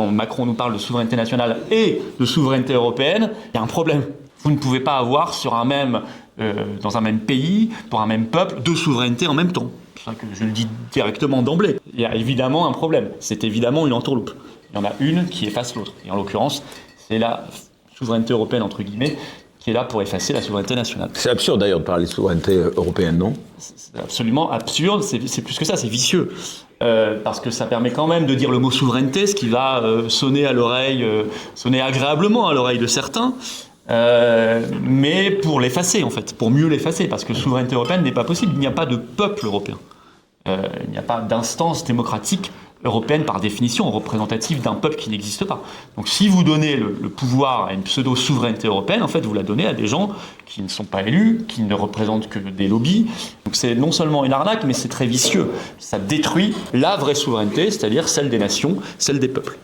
quand Macron nous parle de souveraineté nationale et de souveraineté européenne, il y a un problème. Vous ne pouvez pas avoir dans un même pays, pour un même peuple, deux souverainetés en même temps. C'est ça que je le dis directement d'emblée. Il y a évidemment un problème. C'est évidemment une entourloupe. Il y en a une qui efface l'autre. Et en l'occurrence, c'est la souveraineté européenne, entre guillemets, qui est là pour effacer la souveraineté nationale. C'est absurde d'ailleurs de parler de souveraineté européenne, non ? C'est absolument absurde, c'est plus que ça, c'est vicieux. Parce que ça permet quand même de dire le mot souveraineté, ce qui va sonner agréablement à l'oreille de certains, mais pour l'effacer en fait, pour mieux l'effacer, parce que souveraineté européenne n'est pas possible, il n'y a pas de peuple européen. Il n'y a pas d'instance démocratique européenne par définition représentative d'un peuple qui n'existe pas. Donc si vous donnez le pouvoir à une pseudo-souveraineté européenne, en fait vous la donnez à des gens qui ne sont pas élus, qui ne représentent que des lobbies. Donc c'est non seulement une arnaque, mais c'est très vicieux. Ça détruit la vraie souveraineté, c'est-à-dire celle des nations, celle des peuples.